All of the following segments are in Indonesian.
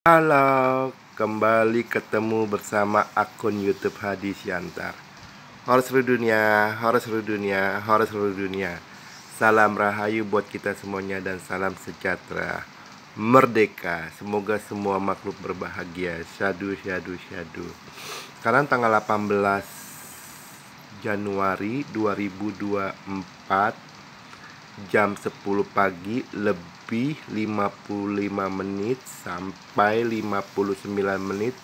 Halo, kembali ketemu bersama akun YouTube Hadi Siantar. Horor seluruh dunia, horor seluruh dunia, horor seluruh dunia. Salam rahayu buat kita semuanya dan salam sejahtera. Merdeka, semoga semua makhluk berbahagia. Syadu, syadu, syadu. Sekarang tanggal 18 Januari 2024, jam 10 pagi lebih 55 menit sampai 59 menit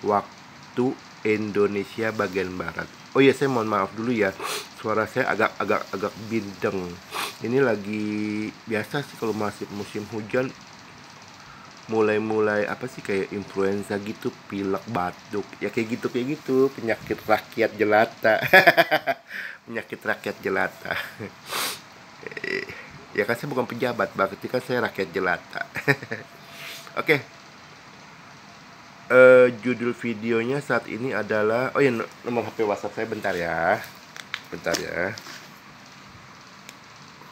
waktu Indonesia bagian barat. Oh iya, saya mohon maaf dulu ya, suara saya agak bindeng. Ini lagi biasa sih kalau masih musim hujan, mulai apa sih, kayak influenza gitu, pilek, batuk, ya kayak gitu penyakit rakyat jelata. Penyakit rakyat jelata. Ya kan saya bukan pejabat, berarti kan saya rakyat jelata. Oke. Judul videonya saat ini adalah, oh ya, nomor HP WhatsApp saya, bentar ya.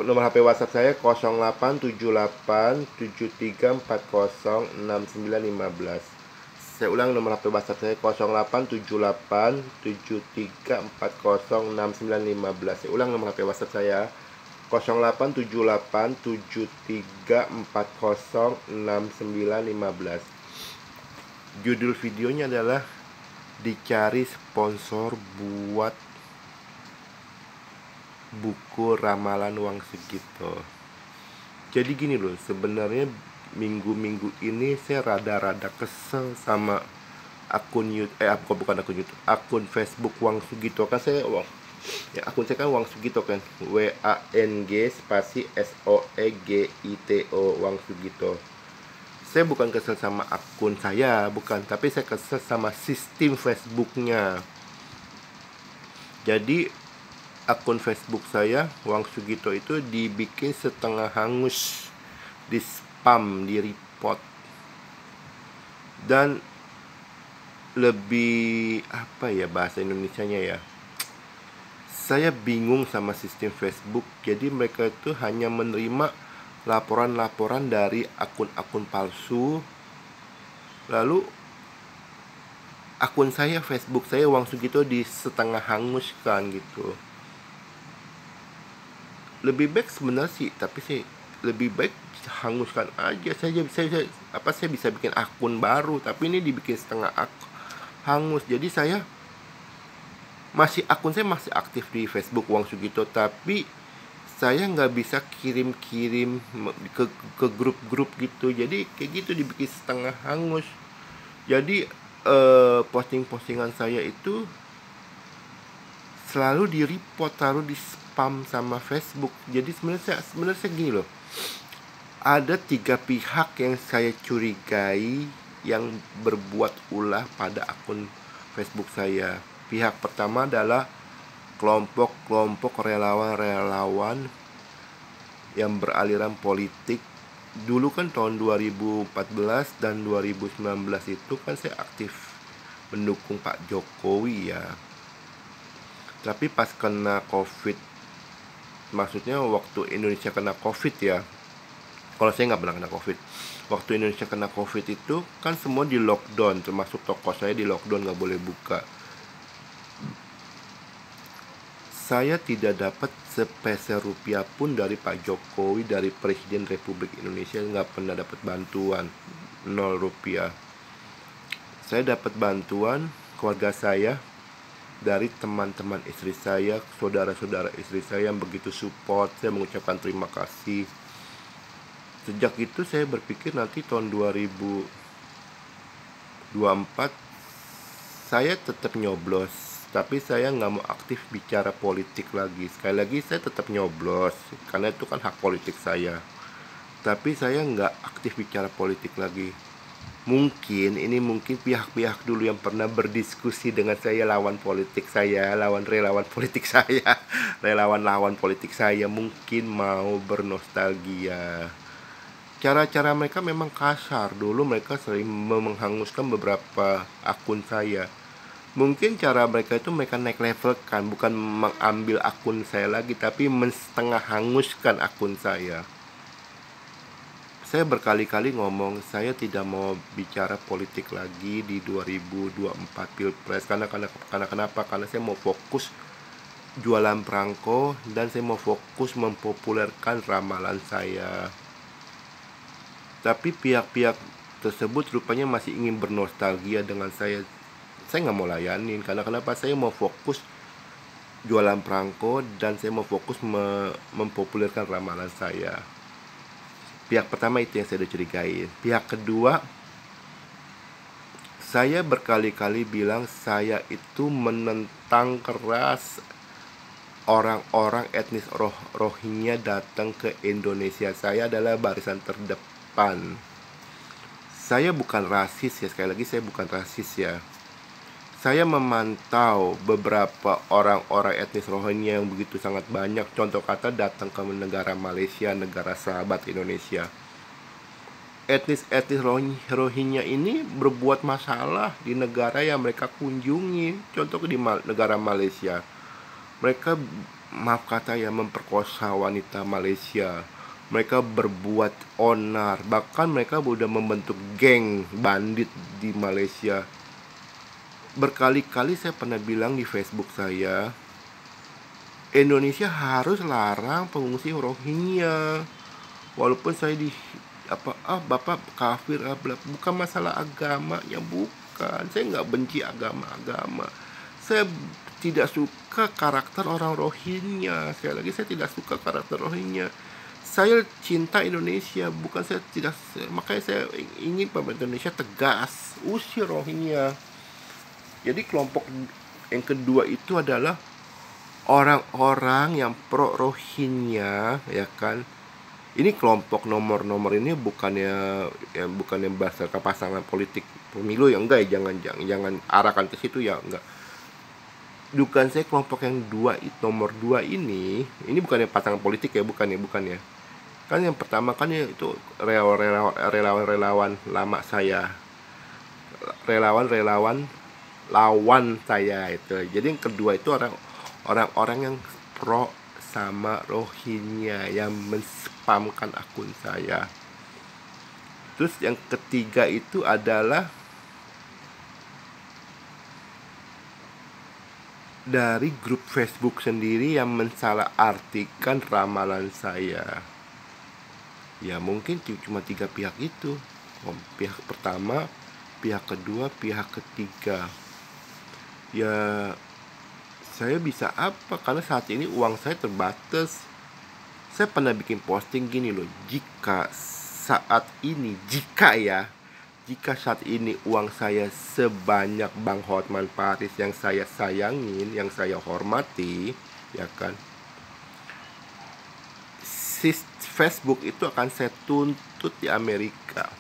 Nomor HP WhatsApp saya 087873406915. Saya ulang, nomor HP WhatsApp saya 087873406915. Saya ulang nomor HP WhatsApp saya 087873406915. Judul videonya adalah dicari sponsor buat buku ramalan Wang Sugito. Jadi gini loh, sebenarnya minggu-minggu ini saya rada-rada kesel sama akun YouTube, bukan akun YouTube, akun Facebook Wang Sugito. Kan saya ya, akun saya kan Wang Sugito kan, WANG spasi SOEGITO, Wang Sugito. Saya bukan kesel sama akun saya, bukan, tapi saya kesel sama sistem Facebooknya. Jadi akun Facebook saya Wang Sugito itu dibikin setengah hangus, di spam, di report, dan lebih apa ya bahasa Indonesianya ya, saya bingung sama sistem Facebook. Jadi mereka itu hanya menerima laporan-laporan dari akun-akun palsu, lalu akun saya, Facebook saya Wang Sugito di setengah hanguskan gitu. Lebih baik sebenarnya sih, tapi sih lebih baik hanguskan aja. Saya bisa bikin akun baru, tapi ini dibikin setengah hangus. Jadi akun saya masih aktif di Facebook Wang Sugito, tapi saya nggak bisa kirim-kirim ke grup-grup gitu. Jadi kayak gitu, dibikin setengah hangus. Jadi posting-postingan saya itu selalu di report, taruh di spam sama Facebook. Jadi sebenarnya saya gini loh, ada 3 pihak yang saya curigai yang berbuat ulah pada akun Facebook saya. Pihak pertama adalah kelompok relawan-relawan yang beraliran politik. Dulu kan tahun 2014 dan 2019 itu kan saya aktif mendukung Pak Jokowi ya. Tapi pas kena Covid, maksudnya waktu Indonesia kena Covid ya, kalau saya nggak pernah kena Covid. Waktu Indonesia kena Covid itu kan semua di lockdown, termasuk toko saya di lockdown, nggak boleh buka. Saya tidak dapat sepeser rupiah pun dari Pak Jokowi, dari Presiden Republik Indonesia. Nggak pernah dapat bantuan, 0 rupiah. Saya dapat bantuan keluarga saya dari teman-teman istri saya, saudara-saudara istri saya yang begitu support. Saya mengucapkan terima kasih. Sejak itu saya berpikir nanti tahun 2024 saya tetap nyoblos, tapi saya nggak mau aktif bicara politik lagi. Sekali lagi, saya tetap nyoblos karena itu kan hak politik saya, tapi saya nggak aktif bicara politik lagi. Mungkin pihak-pihak dulu yang pernah berdiskusi dengan saya, lawan politik saya, relawan politik saya, relawan politik saya, mungkin mau bernostalgia. Cara-cara mereka memang kasar. Dulu mereka sering menghanguskan beberapa akun saya. Mungkin cara mereka itu mereka naik level kan, bukan mengambil akun saya lagi, tapi setengah hanguskan akun saya. saya berkali-kali ngomong saya tidak mau bicara politik lagi di 2024 Pilpres karena kenapa? Karena saya mau fokus jualan perangko dan saya mau fokus mempopulerkan ramalan saya. Tapi pihak-pihak tersebut rupanya masih ingin bernostalgia dengan saya. Saya nggak mau layanin karena kenapa? Saya mau fokus jualan perangko dan saya mau fokus mempopulerkan ramalan saya. Pihak pertama itu yang saya udah curigai. Pihak kedua, saya berkali-kali bilang saya itu menentang keras orang-orang etnis Rohingya datang ke Indonesia. Saya adalah barisan terdepan. Saya bukan rasis ya, sekali lagi saya bukan rasis ya. Saya memantau beberapa orang-orang etnis Rohingya yang begitu sangat banyak, contoh kata datang ke negara Malaysia, negara sahabat Indonesia. Etnis Rohingya ini berbuat masalah di negara yang mereka kunjungi, contoh di negara Malaysia. Mereka, maaf kata ya, memperkosa wanita Malaysia. Mereka berbuat onar, bahkan mereka sudah membentuk geng bandit di Malaysia. Berkali-kali saya pernah bilang di Facebook saya, Indonesia harus larang pengungsi Rohingya. Walaupun saya bapak kafir, bukan masalah agamanya, bukan. Saya nggak benci agama-agama. Saya tidak suka karakter orang Rohingya. Sekali lagi saya tidak suka karakter Rohingya. Saya cinta Indonesia, bukan saya tidak. Makanya saya ingin pemerintah Indonesia tegas usir Rohingya. Jadi kelompok yang kedua itu adalah orang-orang yang pro Rohingya, ya kan. Ini kelompok nomor ini bukannya berdasarkan pasangan politik pemilu ya, enggak ya, jangan arahkan ke situ ya, enggak. Bukan, saya kelompok yang nomor 2 ini bukannya pasangan politik ya, bukan ya. Kan yang pertama kan itu relawan lama saya. Relawan lawan saya itu. Jadi yang kedua itu orang-orang yang pro sama Rohingya yang men-spamkan akun saya. Terus yang ketiga itu adalah dari grup Facebook sendiri yang mensalahartikan ramalan saya. Ya mungkin cuma 3 pihak itu. Pihak pertama, pihak kedua, pihak ketiga. Ya saya bisa apa? Karena saat ini uang saya terbatas. Saya pernah bikin posting gini loh, jika saat ini uang saya sebanyak Bang Hotman Paris yang saya sayangin, yang saya hormati, ya kan, Facebook itu akan saya tuntut di Amerika.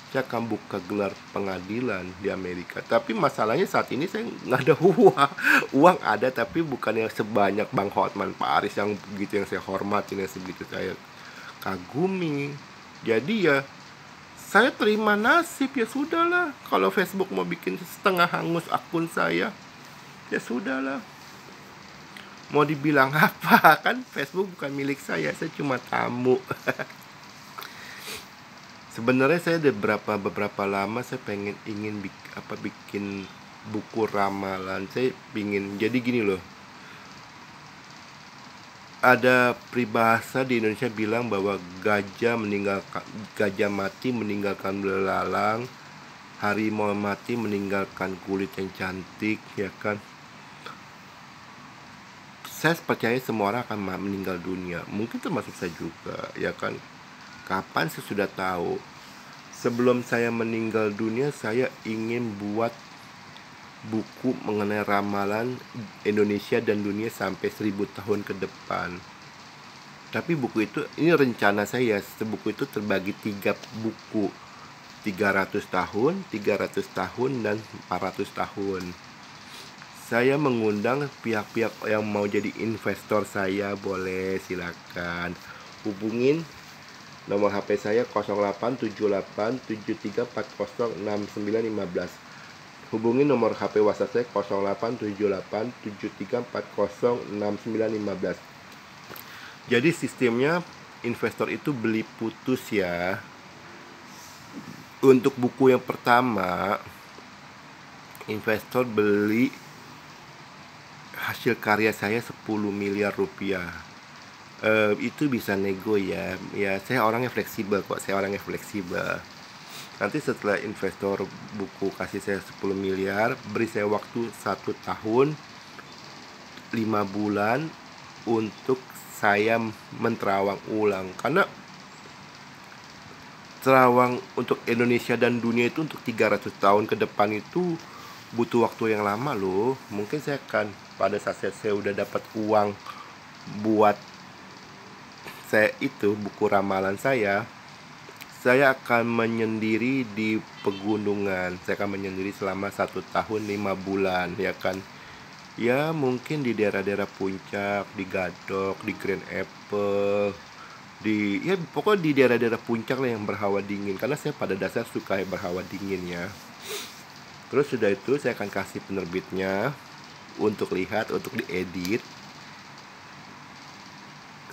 Saya akan buka gelar pengadilan di Amerika. Tapi masalahnya saat ini saya nggak ada uang. Uang ada tapi bukan yang sebanyak Bang Hotman Paris yang begitu yang saya hormati, yang sebegitu saya kagumi. Jadi ya saya terima nasib, ya sudahlah. Kalau Facebook mau bikin setengah hangus akun saya, ya sudahlah. Mau dibilang apa, kan Facebook bukan milik saya cuma tamu. Sebenarnya saya ada beberapa lama saya ingin bikin buku ramalan. Saya ingin, jadi gini loh. Ada peribahasa di Indonesia bilang bahwa gajah mati meninggalkan belalang, harimau mati meninggalkan kulit yang cantik, ya kan. Saya percaya semua orang akan meninggal dunia, mungkin termasuk saya juga, ya kan. Kapan saya sudah tahu. Sebelum saya meninggal dunia, saya ingin buat buku mengenai ramalan Indonesia dan dunia sampai 1000 tahun ke depan. Tapi buku itu, ini rencana saya, buku itu terbagi 3 buku. 300 tahun, 300 tahun, dan 400 tahun. Saya mengundang pihak-pihak yang mau jadi investor saya, boleh silakan hubungin nomor HP saya 087873406915. Hubungi nomor HP WhatsApp saya 087873406915. Jadi sistemnya investor itu beli putus ya. Untuk buku yang pertama, investor beli hasil karya saya 10 miliar rupiah. Itu bisa nego ya. Ya, saya orangnya fleksibel kok. Nanti setelah investor buku kasih saya 10 miliar, beri saya waktu 1 tahun 5 bulan untuk saya menterawang ulang. Karena terawang untuk Indonesia dan dunia itu untuk 300 tahun ke depan itu butuh waktu yang lama loh. Mungkin saya akan, pada saat saya udah dapat uang buat saya itu buku ramalan saya akan menyendiri di pegunungan. Saya akan menyendiri selama 1 tahun 5 bulan, ya kan. Ya mungkin di daerah-daerah puncak, di Gadok, di Grand Apple, ya pokoknya di daerah-daerah puncak lah yang berhawa dingin. Karena saya pada dasar suka berhawa dingin ya. Terus sudah itu saya akan kasih penerbitnya untuk lihat, untuk diedit.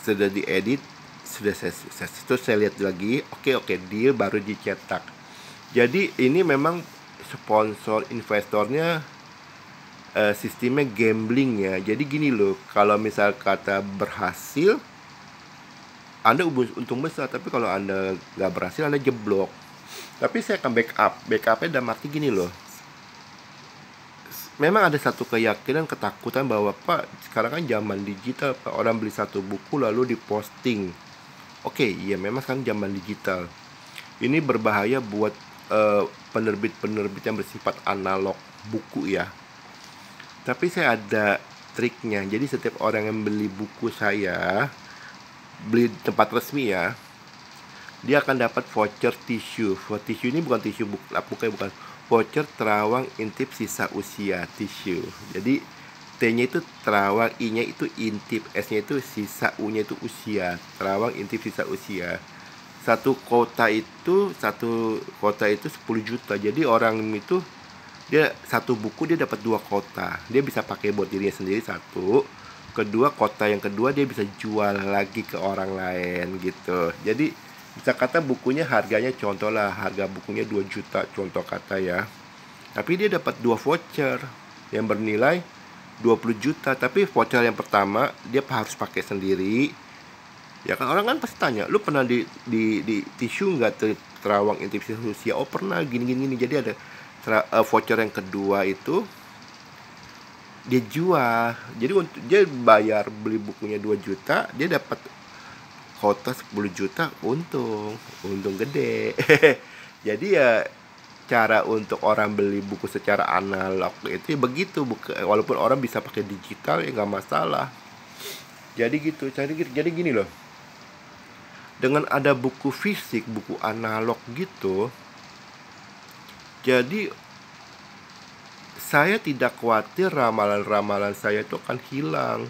Sudah diedit, terus saya lihat lagi, oke, deal, baru dicetak. Jadi ini memang sponsor investornya sistemnya gambling ya. Jadi gini loh, kalau misal kata berhasil, Anda untung besar, tapi kalau Anda nggak berhasil, Anda jeblok. Tapi saya akan backupnya dalam arti gini loh. Memang ada satu keyakinan, ketakutan bahwa Pak, sekarang kan zaman digital, Pak, orang beli satu buku lalu diposting. Oke, iya memang sekarang zaman digital. Ini berbahaya buat penerbit-penerbit yang bersifat analog buku ya. Tapi saya ada triknya. Jadi setiap orang yang beli buku saya, beli tempat resmi ya, dia akan dapat voucher tisu. Tisu ini bukan tisu bukan voucher terawang intip sisa usia tisu. Jadi T-nya itu terawang, I-nya itu intip, S-nya itu sisa, U-nya itu usia. Terawang intip sisa usia. Satu kota itu 10 juta. Jadi orang itu dia satu buku dia dapat 2 kota. Dia bisa pakai buat dirinya sendiri satu. Kedua, kota yang kedua dia bisa jual lagi ke orang lain gitu. Jadi bisa kata bukunya harganya, contoh lah, harga bukunya 2 juta contoh kata ya. Tapi dia dapat 2 voucher yang bernilai 20 juta. Tapi voucher yang pertama dia harus pakai sendiri. Ya kan, orang kan pasti tanya, lu pernah di tisu nggak terawang intip usia? Oh pernah, gini. Jadi ada voucher yang kedua itu dia jual. Jadi untuk dia bayar beli bukunya 2 juta, dia dapat kota 10 juta untung gede. Jadi ya cara untuk orang beli buku secara analog itu ya begitu, walaupun orang bisa pakai digital ya nggak masalah. Jadi gitu. Jadi gini loh, dengan ada buku fisik, buku analog gitu, jadi saya tidak khawatir ramalan-ramalan saya itu akan hilang.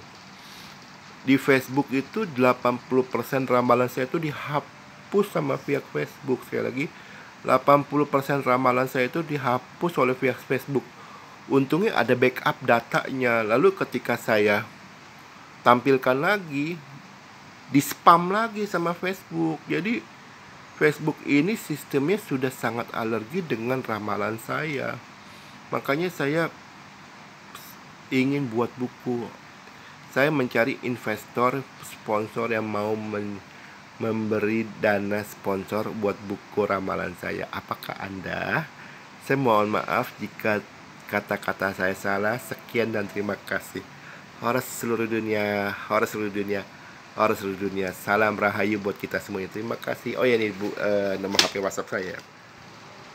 Di Facebook itu 80% ramalan saya itu dihapus sama pihak Facebook. Sekali lagi, 80% ramalan saya itu dihapus oleh pihak Facebook. Untungnya ada backup datanya. Lalu ketika saya tampilkan lagi, di spam lagi sama Facebook. Jadi Facebook ini sistemnya sudah sangat alergi dengan ramalan saya. Makanya saya ingin buat buku. Saya mencari investor, sponsor yang mau memberi dana sponsor buat buku ramalan saya. Apakah Anda? Saya mohon maaf jika kata-kata saya salah. Sekian dan terima kasih. Horor seluruh dunia. Salam rahayu buat kita semuanya. Terima kasih. Oh ya, ini nomor HP WhatsApp saya.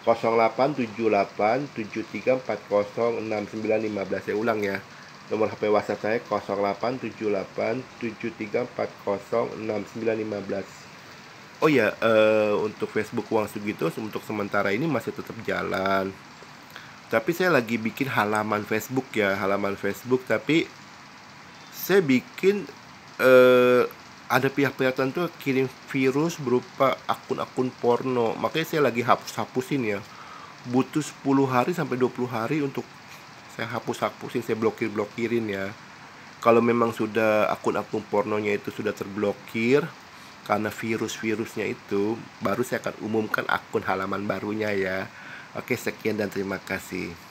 087873406915. Saya ulang ya. Nomor HP WhatsApp saya 087873406915. Oh ya, untuk Facebook Uang Sugito untuk sementara ini masih tetap jalan. Tapi saya lagi bikin halaman Facebook ya, tapi saya bikin ada pihak-pihak tertentu kirim virus berupa akun-akun porno. Makanya saya lagi hapusin ya. Butuh 10 hari sampai 20 hari untuk saya hapusin, saya blokirin ya. Kalau memang sudah akun-akun pornonya itu sudah terblokir, karena virus-virusnya itu, baru saya akan umumkan akun halaman barunya ya. Oke, sekian dan terima kasih.